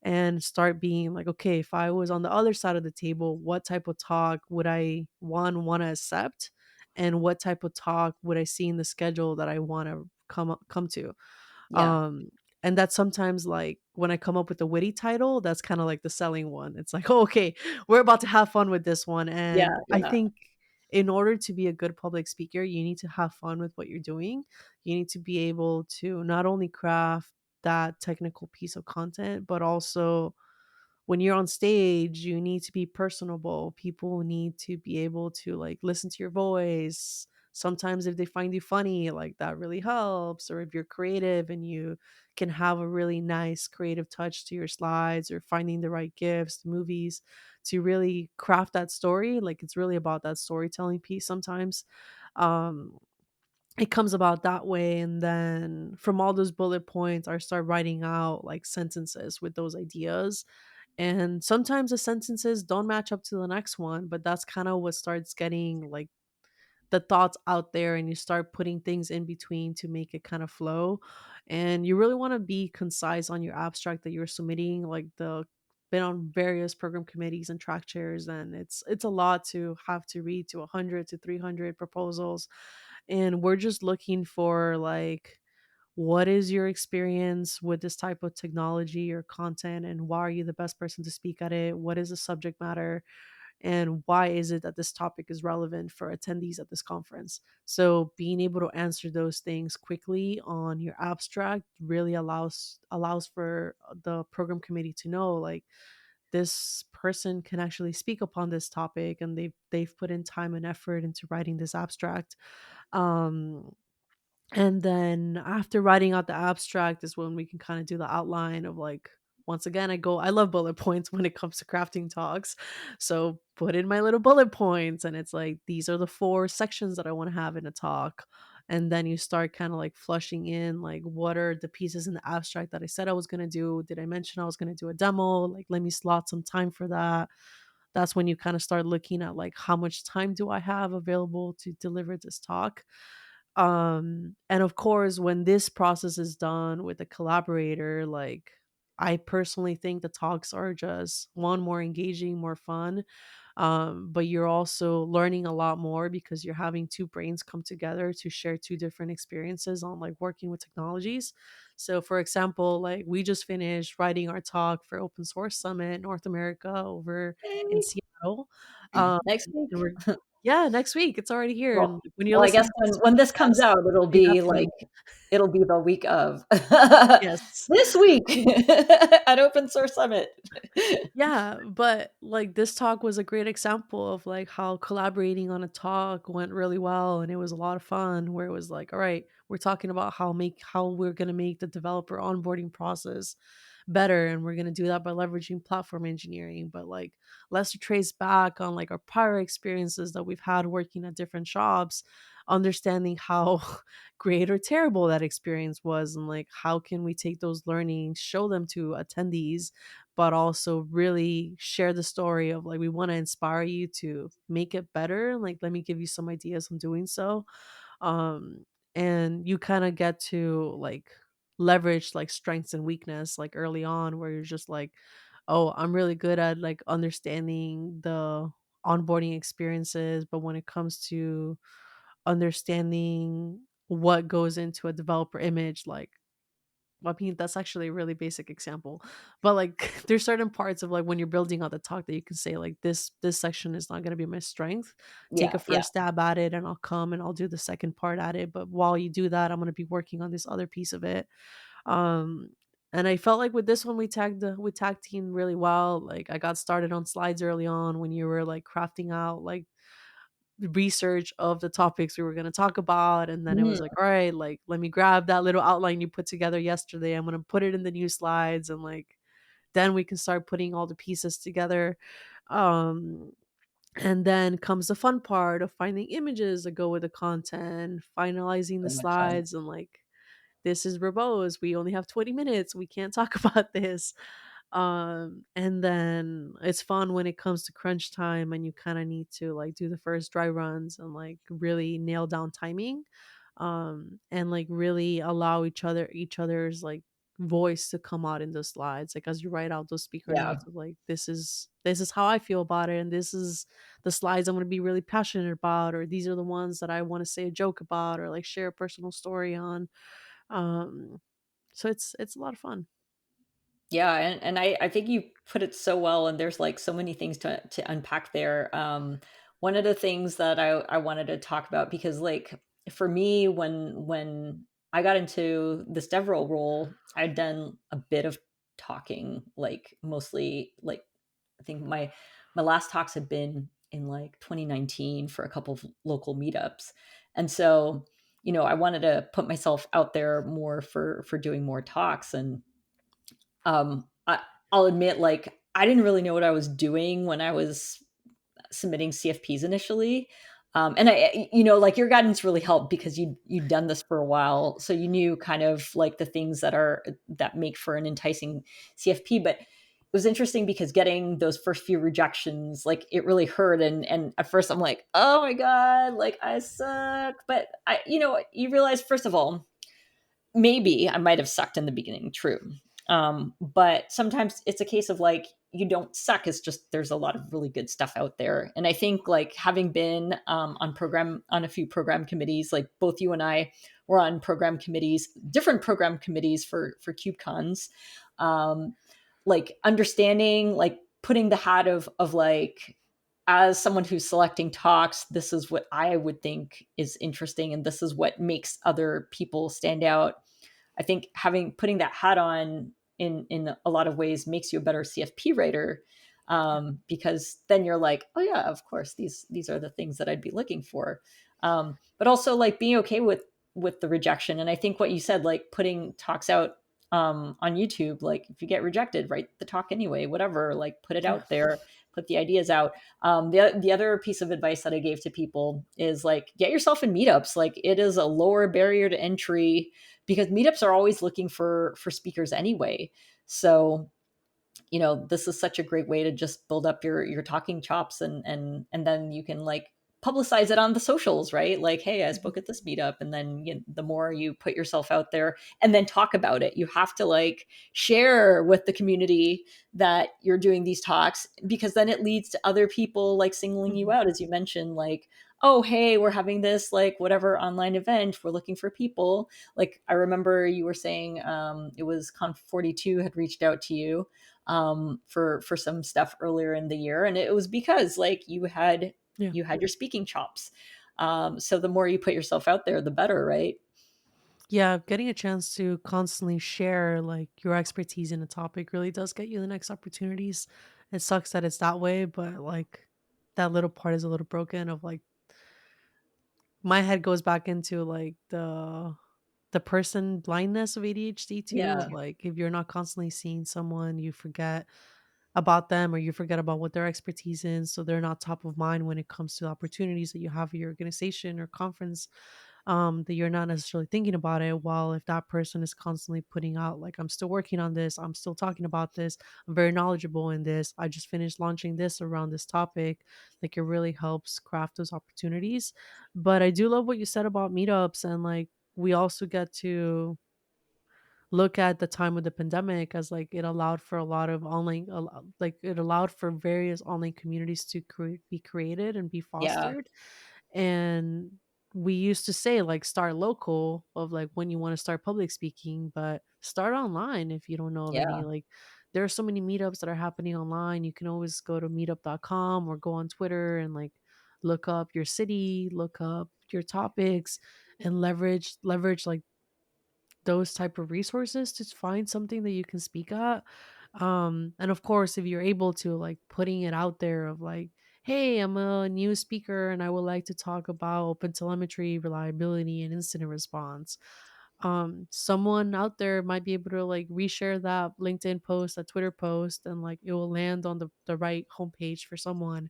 and start being like, okay, if I was on the other side of the table, what type of talk would I want to accept, and what type of talk would I see in the schedule that I want to come to? yeah. Um And that's sometimes like when I come up with a witty title, that's kind of like the selling one. It's like, oh, okay, we're about to have fun with this one. Yeah, And I yeah. think in order to be a good public speaker, you need to have fun with what you're doing. You need to be able to not only craft that technical piece of content, but also when you're on stage, you need to be personable. People need to be able to like listen to your voice. Sometimes if they find you funny, like that really helps. Or if you're creative and you can have a really nice creative touch to your slides or finding the right gifts, movies to really craft that story. Like it's really about that storytelling piece sometimes. Um it comes about that way, and then from all those bullet points I start writing out like sentences with those ideas, and sometimes the sentences don't match up to the next one, but that's kind of what starts getting like the thoughts out there, and you start putting things in between to make it kind of flow. And you really want to be concise on your abstract that you're submitting. Like the been on various program committees and track chairs, and it's a lot to have to read to 100 to 300 proposals. And we're just looking for like, what is your experience with this type of technology or content, and why are you the best person to speak at it? What is the subject matter, and why is it that this topic is relevant for attendees at this conference? So being able to answer those things quickly on your abstract really allows for the program committee to know like this person can actually speak upon this topic, and they've put in time and effort into writing this abstract. um and then after writing out the abstract is when we can kind of do the outline of like, once again, I love bullet points when it comes to crafting talks. So put in my little bullet points, and it's like, these are the four sections that I want to have in a talk. And then you start kind of like flushing in like, what are the pieces in the abstract that I said I was going to do? Did I mention I was going to do a demo? Like, let me slot some time for that. That's when you kind of start looking at like, how much time do I have available to deliver this talk? And of course, when this process is done with a collaborator, like, I personally think the talks are just one, more engaging, more fun. But you're also learning a lot more because you're having two brains come together to share two different experiences on like working with technologies. So for example, like we just finished writing our talk for Open Source Summit North America over in Yay. Seattle. um Next and week. we're Yeah, next week. It's already here. Well, And when you're well, I listening guess to when this when this comes podcast, out, it'll day be like after. it'll be the week of Yes. this week at Open Source Summit. Yeah, but like this talk was a great example of like how collaborating on a talk went really well, and it was a lot of fun, where it was like, all right, we're talking about how we're going to make the developer onboarding process better, and we're going to do that by leveraging platform engineering. But like, let's trace back on like our prior experiences that we've had working at different shops, understanding how great or terrible that experience was, and like how can we take those learnings, show them to attendees, but also really share the story of like, we want to inspire you to make it better. Like, let me give you some ideas on doing so. um and you kind of get to like leverage like strengths and weakness like early on, where you're just like, oh, I'm really good at like understanding the onboarding experiences, but when it comes to understanding what goes into a developer image, like, I mean, that's actually a really basic example. But like there's certain parts of like when you're building out the talk that you can say like, this section is not going to be my strength. Take a Yeah, yeah. first stab at it, and I'll come and I'll do the second part at it. But while you do that, I'm going to be working on this other piece of it. Um and I felt like with this one we tag team really well. Like I got started on slides early on when you were like crafting out like research of the topics we were going to talk about, and then it was Mm, like, all right, like let me grab that little outline you put together yesterday, I'm going to put it in the new slides, and like then we can start putting all the pieces together. um and then comes the fun part of finding images that go with the content, finalizing the so much fun. slides, and like, this is verbose, we only have 20 minutes, we can't talk about this. And then it's fun when it comes to crunch time, and you kind of need to like do the first dry runs and like really nail down timing. And like really allow each other's like voice to come out in the slides, like as you write out those speaker Yeah. notes of like, this is how I feel about it, and this is the slides I'm going to be really passionate about, or these are the ones that I want to say a joke about, or like share a personal story on. um So it's a lot of fun. Yeah, and I think you put it so well, and there's like so many things to unpack there. One of the things that I wanted to talk about, because like for me, when I got into this DevRel role, I'd done a bit of talking, like mostly like I think my last talks had been in like 2019 for a couple of local meetups, and so I wanted to put myself out there more for doing more talks. And I'll admit, like, I didn't really know what I was doing when I was submitting CFPs initially. And like your guidance really helped because you'd done this for a while, so you knew kind of like the things that make for an enticing CFP. But it was interesting because getting those first few rejections, like it really hurt. And at first I'm like, oh my god, like I suck. But you realize, first of all, maybe I might have sucked in the beginning, true. But sometimes it's a case of like you don't suck. It's just there's a lot of really good stuff out there. And I think like having been on a few program committees, like both you and I were on program committees, different program committees for KubeCons, um, like understanding, like putting the hat of like as someone who's selecting talks, this is what I would think is interesting, and this is what makes other people stand out. I think putting that hat on in a lot of ways makes you a better CFP writer, because then you're like, oh yeah, of course these are the things that I'd be looking for, but also like being okay with the rejection. And I think what you said, like putting talks out on YouTube, like if you get rejected, write the talk anyway, whatever, like put it Yeah. out there, put the ideas out. The other piece of advice that I gave to people is like get yourself in meetups. Like it is a lower barrier to entry because meetups are always looking for speakers anyway. So this is such a great way to just build up your talking chops, and then you can like publicize it on the socials, right? Like, hey, I Mhm. spoke at this meetup. And then the more you put yourself out there and then talk about it, you have to like share with the community that you're doing these talks, because then it leads to other people like singling you Mhm. out, as you mentioned, like, oh hey, we're having this like whatever online event, we're looking for people. Like I remember you were saying it was Conf 42 had reached out to you for some stuff earlier in the year, and it was because like Yeah. you had your speaking chops. So the more you put yourself out there, the better, right? Yeah, getting a chance to constantly share like your expertise in a topic really does get you the next opportunities. It sucks that it's that way, but like that little part is a little broken of like my head goes back into like the person blindness of ADHD too, Yeah, of like if you're not constantly seeing someone, you forget about them or you forget about what their expertise is, so they're not top of mind when it comes to opportunities that you have at your organization or conference, that you're not necessarily thinking about it. While if that person is constantly putting out like, I'm still working on this, I'm still talking about this, I'm very knowledgeable in this, I just finished launching this around this topic, like it really helps craft those opportunities. But I do love what you said about meetups, and like we also get to look at the time of the pandemic as like it allowed for a lot of online like it allowed for various online communities to be created and be yeah, fostered. And we used to say like start local of like when you want to start public speaking, but start online if you don't know of any. yeah, Like there are so many meetups that are happening online. You can always go to meetup.com or go on Twitter and like look up your city, look up your topics, and leverage like those type of resources to find something that you can speak at. And of course if you're able to, like putting it out there of like, hey, I'm a new speaker and I would like to talk about open telemetry reliability and incident response. Someone out there might be able to like reshare that LinkedIn post, a Twitter post, and like it will land on the right homepage for someone.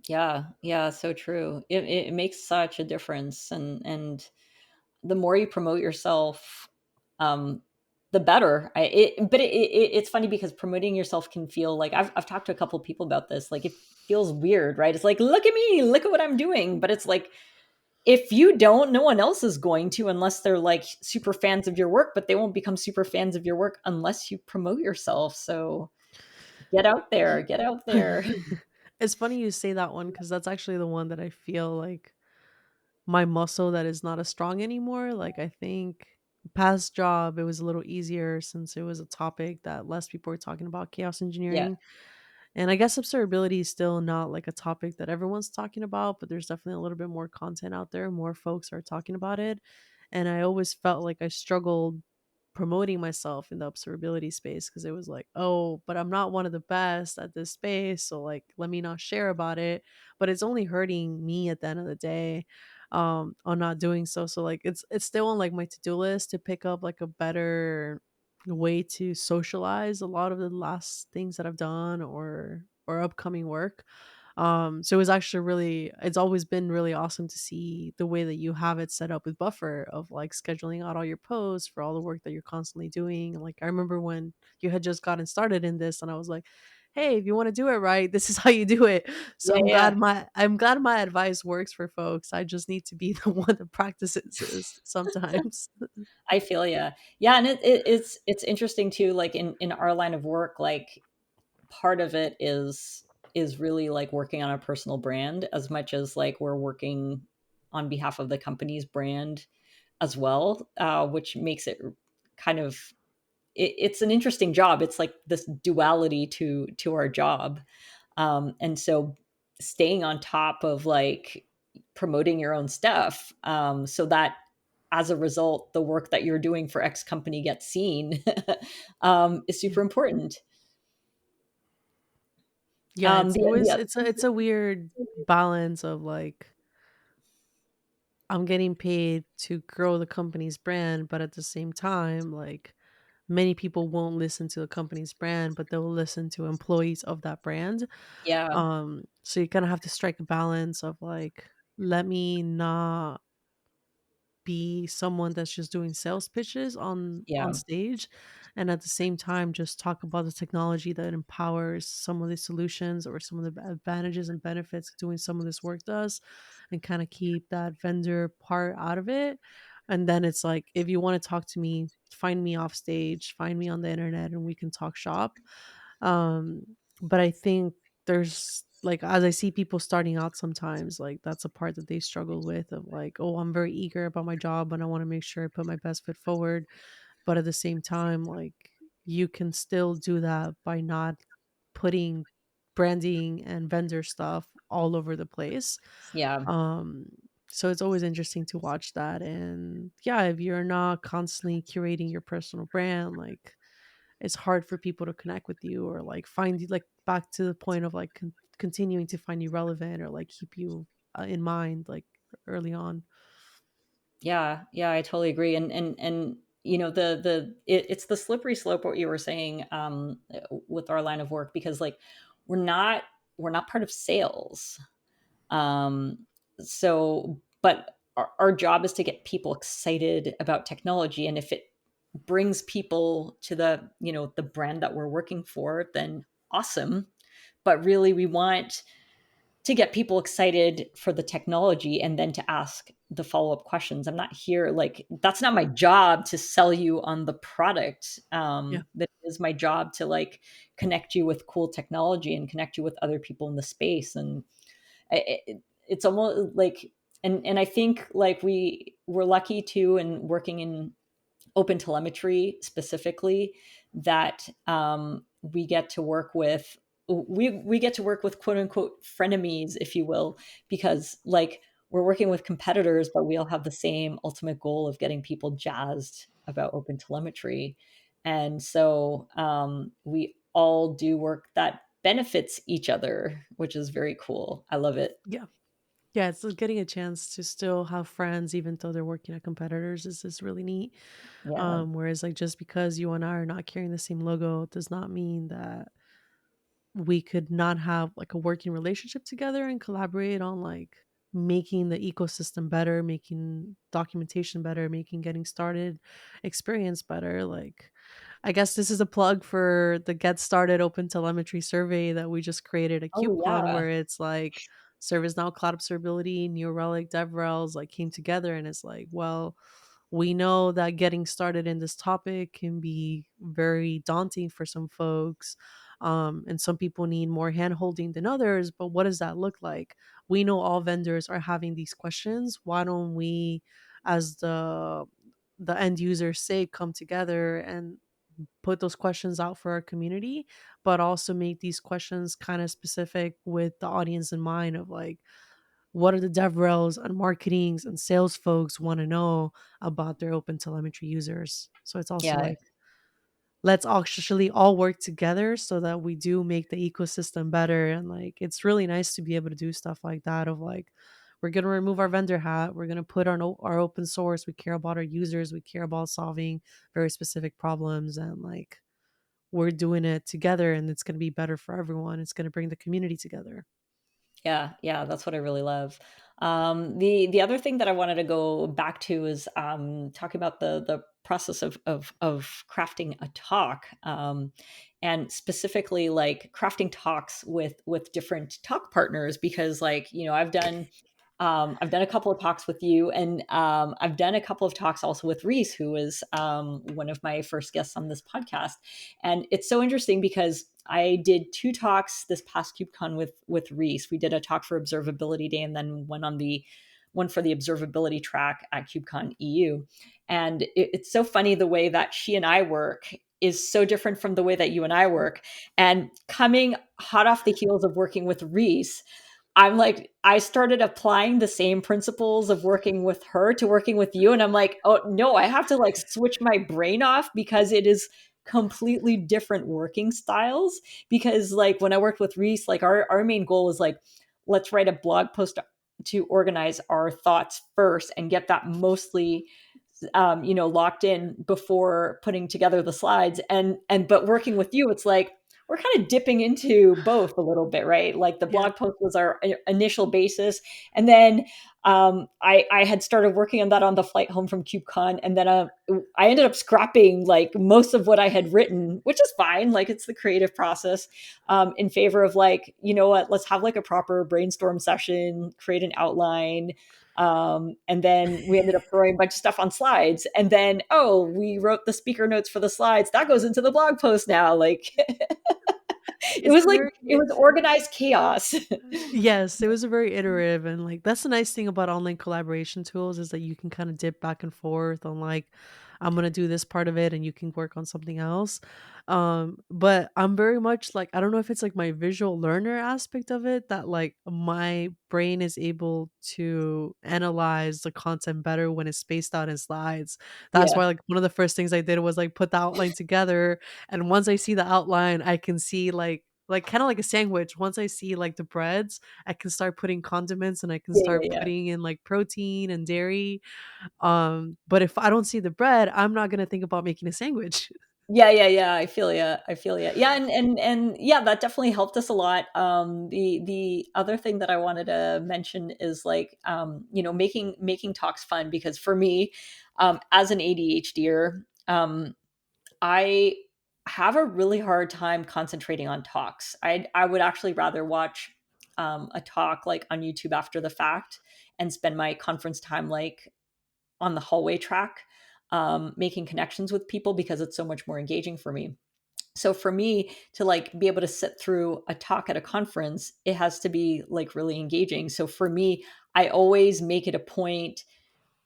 yeah, yeah, so true. It makes such a difference. And the more you promote yourself, um, the better. It's funny because promoting yourself can feel like I've talked to a couple of people about this. Like it feels weird, right? It's like, look at me, look at what I'm doing. But it's like, if you don't, no one else is going to, unless they're like super fans of your work, but they won't become super fans of your work unless you promote yourself. So get out there, get out there. It's funny you say that one because that's actually the one that I feel like my muscle that is not as strong anymore. Like I think past job, it was a little easier since it was a topic that less people were talking about, chaos Yeah. engineering. And I guess observability is still not like a topic that everyone's talking about, but there's definitely a little bit more content out there. More folks are talking about it. And I always felt like I struggled promoting myself in the observability space because it was like, oh, but I'm not one of the best at this space. So, like, let me not share about it. But it's only hurting me at the end of the day on not doing so. So, like, it's still on like my to do list to pick up like a better way to socialize a lot of the last things that I've done or upcoming work. So it was actually really it's always been really awesome to see the way that you have it set up with Buffer of like scheduling out all your posts for all the work that you're constantly doing. Like I remember when you had just gotten started in this and I was like, "Hey, if you want to do it right, this is how you do it." So Yeah, yeah. I'm glad my advice works for folks. I just need to be the one that practices this sometimes. I feel ya. Yeah, and it's interesting too, like in our line of work, like part of it is really like working on a personal brand as much as like we're working on behalf of the company's brand as well, which makes it kind of it's an interesting job. It's like this duality to our job, and so staying on top of like promoting your own stuff, so that as a result, the work that you're doing for X company gets seen, is Yeah. super important. Yeah, it's The always other, it's a weird balance of like I'm getting paid to grow the company's brand, but at the same time, like many people won't listen to the company's brand, but they'll listen to employees of that brand. yeah, So you kind of have to strike a balance of like, let me not be someone that's just doing sales pitches on yeah, stage and at the same time just talk about the technology that empowers some of the solutions or some of the advantages and benefits doing some of this work does and kind of keep that vendor part out of it. And then it's like if you want to talk to me, find me off stage, find me on the internet and we can talk shop. But I think there's like as I see people starting out sometimes, like that's a part that they struggle with of like, oh, I'm very eager about my job and I want to make sure I put my best foot forward. But at the same time, like you can still do that by not putting branding and vendor stuff all over the place. yeah, Um so it's always interesting to watch that. And yeah, if you're not constantly curating your personal brand, like it's hard for people to connect with you or like find you like back to the point of like continuing to find you relevant or like keep you in mind like early on. yeah, yeah. I totally agree. And it's the slippery slope what you were saying, with our line of work, because like we're not we're not part of sales. Um, so, but our job is to get people excited about technology, and if it brings people to the brand that we're working for, then awesome. But really, we want to get people excited for the technology and then to ask the follow-up questions. I'm not here, like that's not my job to sell you on the product. Yeah. That is my job to like connect you with cool technology and connect you with other people in the space. And it's almost like, and I think like we're lucky too, and working in open telemetry specifically, that we get to work with we get to work with quote unquote frenemies, if you will, because like we're working with competitors, but we all have the same ultimate goal of getting people jazzed about open telemetry. And so we all do work that benefits each other, which is very cool. I love it. Yeah. Yeah, it's like getting a chance to still have friends even though they're working at competitors is just really neat. Yeah. Whereas like just because you and I are not carrying the same logo does not mean that we could not have like a working relationship together and collaborate on like making the ecosystem better, making documentation better, making getting started experience better. Like I guess this is a plug for the Get Started Open Telemetry survey that we just created at Oh KubeCon, yeah. where it's like ServiceNow, Cloud Observability, New Relic, DevRels like came together, and it's like, well, we know that getting started in this topic can be very daunting for some folks. And some people need more hand holding than others. But what does that look like? We know all vendors are having these questions. Why don't we, as the the end user's sake come together and put those questions out for our community, but also make these questions kind of specific with the audience in mind of like, what are the DevRels and marketings and sales folks want to know about their open telemetry users? So it's also Yeah. like, let's actually all work together so that we do make the ecosystem better. And like, it's really nice to be able to do stuff like that of like, we're going to remove our vendor hat. We're going to put our open source. We care about our users. We care about solving very specific problems. And like, we're doing it together and it's going to be better for everyone. It's going to bring the community together. Yeah, yeah, that's what I really love. The other thing that I wanted to go back to is talking about the process of crafting a talk, and specifically like crafting talks with different talk partners, because like I've done a couple of talks with you, and I've done a couple of talks also with Reese, who is one of my first guests on this podcast. And it's so interesting because I did two talks this past KubeCon with Reese. We did a talk for Observability Day, and then one for the observability track at KubeCon EU. And it's so funny the way that she and I work is so different from the way that you and I work. And coming hot off the heels of working with Reese, I'm like, I started applying the same principles of working with her to working with you. And I'm like, oh no, I have to like switch my brain off because it is completely different working styles. Because like when I worked with Reese, like our main goal was like, let's write a blog post to organize our thoughts first and get that mostly locked in before putting together the slides. And but working with you, it's like we're kind of dipping into both a little bit, right? Like the Yeah. blog post was our initial basis, and then I had started working on that on the flight home from KubeCon, and then I ended up scrapping like most of what I had written, which is fine. Like it's the creative process, in favor of like, you know what, let's have like a proper brainstorm session, create an outline, and then we ended up throwing a bunch of stuff on slides. And then, oh, we wrote the speaker notes for the slides. That goes into the blog post now. Like it It's was a like, very it was organized chaos. Yes, it was a very iterative and like that's the nice thing about online collaboration tools is that you can kind of dip back and forth on like I'm going to do this part of it and you can work on something else. But I'm very much like I don't know if it's like my visual learner aspect of it that like my brain is able to analyze the content better when it's spaced out in slides. That's Yeah. why like one of the first things I did was like put the outline together and once I see the outline I can see like kind of like a sandwich. Once I see like the breads, I can start putting condiments and I can Yeah. start Yeah. putting in like protein and dairy. But if I don't see the bread, I'm not gonna think about making a sandwich. Yeah, yeah, yeah. I feel you. I feel you. Yeah, and yeah, that definitely helped us a lot. The other thing that I wanted to mention is like, making talks fun, because for me, as an ADHDer, I have a really hard time concentrating on talks. I would actually rather watch a talk like on YouTube after the fact and spend my conference time like on the hallway track, making connections with people, because it's so much more engaging for me. So for me to like be able to sit through a talk at a conference, it has to be like really engaging. So for me, I always make it a point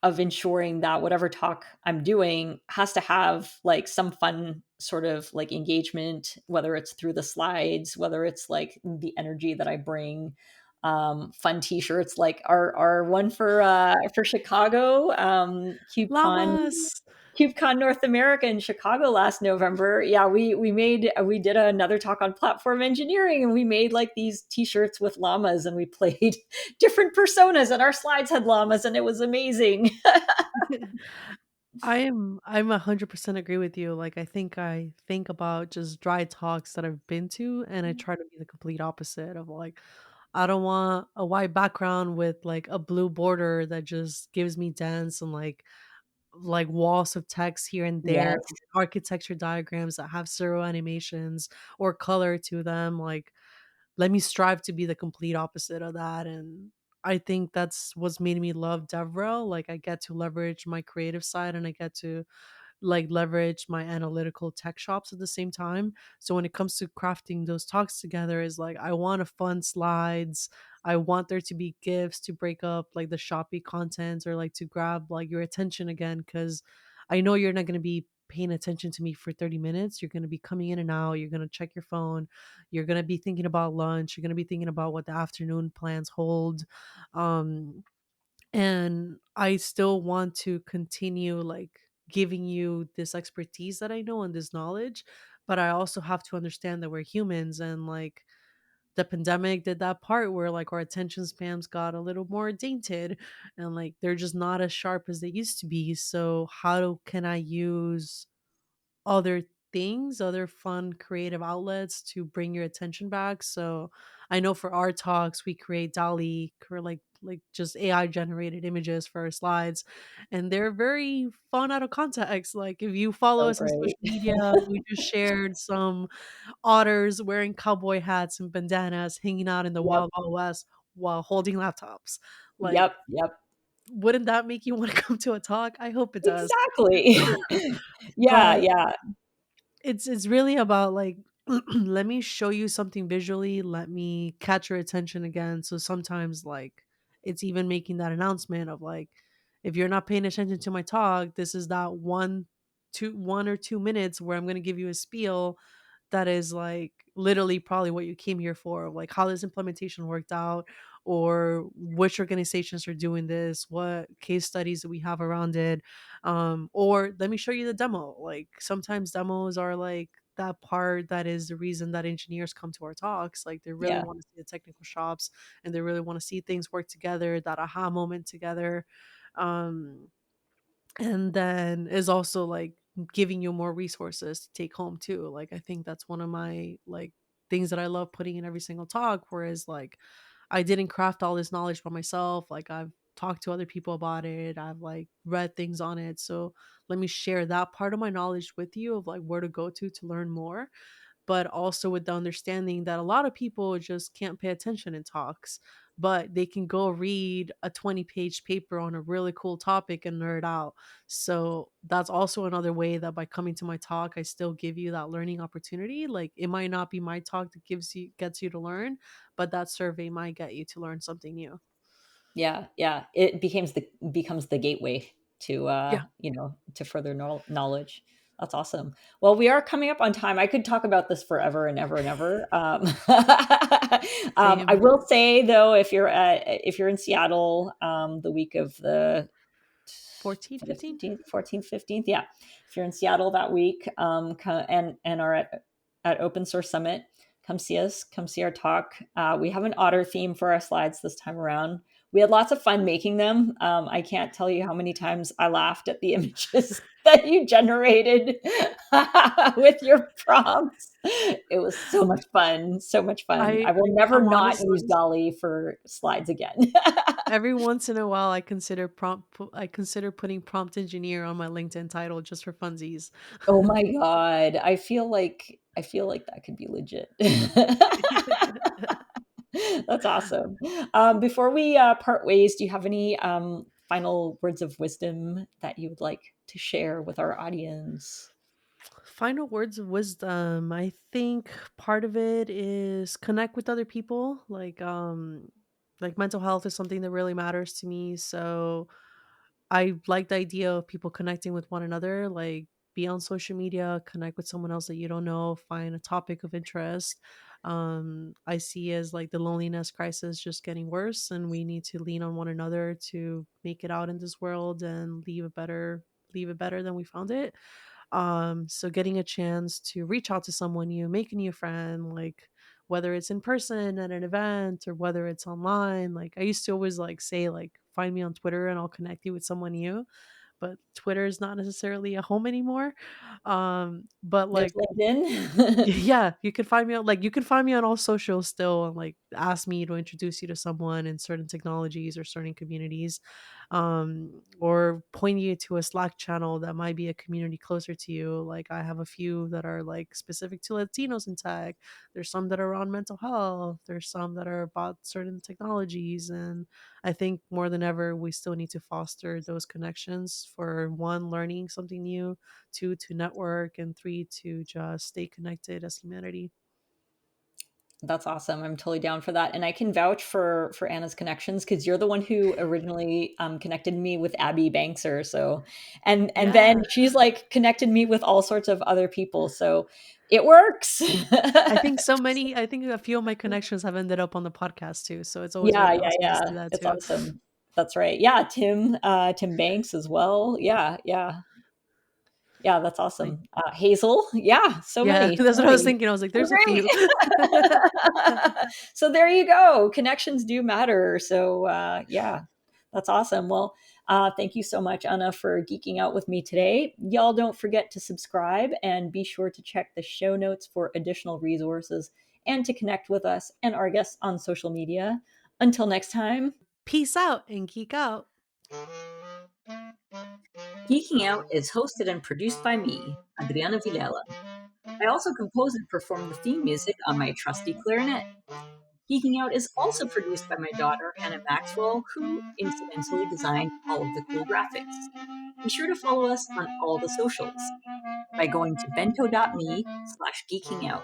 of ensuring that whatever talk I'm doing has to have like some fun sort of like engagement, whether it's through the slides, whether it's like the energy that I bring, fun t-shirts like our one for Chicago, CubeCon Llamas. CubeCon North America in Chicago last November. Yeah, we did another talk on platform engineering, and we made like these t-shirts with llamas, and we played different personas, and our slides had llamas, and it was amazing. I'm 100% agree with you. Like I think about just dry talks that I've been to and I try to be the complete opposite of like I don't want a white background with like a blue border that just gives me dense and like walls of text here and there, Yes. architecture diagrams that have zero animations or color to them. Like, let me strive to be the complete opposite of that. And I think that's what's made me love DevRel. Like, I get to leverage my creative side and I get to like leverage my analytical tech shops at the same time. So when it comes to crafting those talks together is like I want a fun slides. I want there to be gifs to break up like the shoppy content or like to grab like your attention again cuz I know you're not going to be paying attention to me for 30 minutes. You're going to be coming in and out. You're going to check your phone. You're going to be thinking about lunch. You're going to be thinking about what the afternoon plans hold. Um, and I still want to continue like giving you this expertise that I know and this knowledge, but I also have to understand that we're humans, and like the pandemic did that part where like our attention spans got a little more dainted, and like they're just not as sharp as they used to be. So can I use other things, other fun creative outlets to bring your attention back? So I know for our talks we create Dali or like just AI generated images for our slides, and they're very fun out of context. Like if you follow So us on social great. media, we just shared some otters wearing cowboy hats and bandanas hanging out in the Yep. wild, wild west while holding laptops. Like, Yep. Yep. wouldn't that make you want to come to a talk? I hope it does. Exactly. Yeah. But Yeah. it's really about like let me show you something visually, let me catch your attention again. So sometimes like it's even making that announcement of like, if you're not paying attention to my talk, this is that 1 or 2 minutes where I'm going to give you a spiel that is like literally probably what you came here for, of like how this implementation worked out, or which organizations are doing this, what case studies that we have around it. Or let me show you the demo. Like sometimes demos are like that part that is the reason that engineers come to our talks. Like they really Yeah. want to see the technical shops, and they really want to see things work together, that aha moment together. um and then is also like giving you more resources to take home too. Like I think that's one of my like things that I love putting in every single talk, whereas like I didn't craft all this knowledge by myself. Like I've talked to other people about it, I've like read things on it. So let me share that part of my knowledge with you, of like where to go to learn more, but also with the understanding that a lot of people just can't pay attention in talks, but they can go read a 20-page paper on a really cool topic and nerd out. So that's also another way that by coming to my talk, I still give you that learning opportunity. Like it might not be my talk that gets you to learn, but that survey might get you to learn something new. Yeah, yeah. It becomes the gateway to Yeah, to further knowledge. That's awesome. Well, we are coming up on time. I could talk about this forever and ever and ever. I same. will say though, if you're in Seattle, the week of the 14, 15. 15th, 14th, 15th. Yeah. If you're in Seattle that week, and are at Open Source Summit, come see us, come see our talk. We have an otter theme for our slides this time around. We had lots of fun making them. I can't tell you how many times I laughed at the images that you generated with your prompts. It was so much fun. So much fun. I I will never I'm not use honestly, Dolly for slides again. every once in a while I consider putting prompt engineer on my LinkedIn title just for funsies. Oh my god. I feel like that could be legit. That's awesome. Before we part ways, do you have any final words of wisdom that you would like to share with our audience? Final words of wisdom. I think part of it is connect with other people. Like mental health is something that really matters to me. So I like the idea of people connecting with one another, like be on social media, connect with someone else that you don't know, find a topic of interest. I see as like the loneliness crisis just getting worse, and we need to lean on one another to make it out in this world and leave it better than we found it. So getting a chance to reach out to someone new, make a new friend, like whether it's in person at an event or whether it's online. Like I used to always like say like find me on Twitter and I'll connect you with someone new, but Twitter is not necessarily a home anymore. But There's like LinkedIn. yeah, you can find me on all socials still, and like ask me to introduce you to someone in certain technologies or certain communities, or point you to a Slack channel that might be a community closer to you. Like I have a few that are like specific to Latinos in tech. There's some that are around mental health. There's some that are about certain technologies, and I think more than ever we still need to foster those connections, for one, learning something new, two, to network, and three, to just stay connected as humanity. That's awesome. I'm totally down for that, and I can vouch for Anna's connections because you're the one who originally connected me with Abby Bankser. So, and then Yeah. she's like connected me with all sorts of other people. So, it works. I think a few of my connections have ended up on the podcast too. So it's always Yeah, really yeah, awesome to yeah. see that It's too. awesome. That's right. Yeah, Tim Banks as well. Yeah, yeah. Yeah, that's Like, awesome. Hazel, yeah, so yeah, many, so that's what I was many. thinking. I was like, So there's a great. few. So there you go. Connections do matter. So yeah, that's awesome. Well, thank you so much, Anna, for geeking out with me today. Y'all don't forget to subscribe and be sure to check the show notes for additional resources and to connect with us and our guests on social media. Until next time, Peace out and geek out. Geeking Out is hosted and produced by me, Adriana Vilela. I also compose and perform the theme music on my trusty clarinet. Geeking Out is also produced by my daughter, Hannah Maxwell, who incidentally designed all of the cool graphics. Be sure to follow us on all the socials by going to bento.me/geekingout.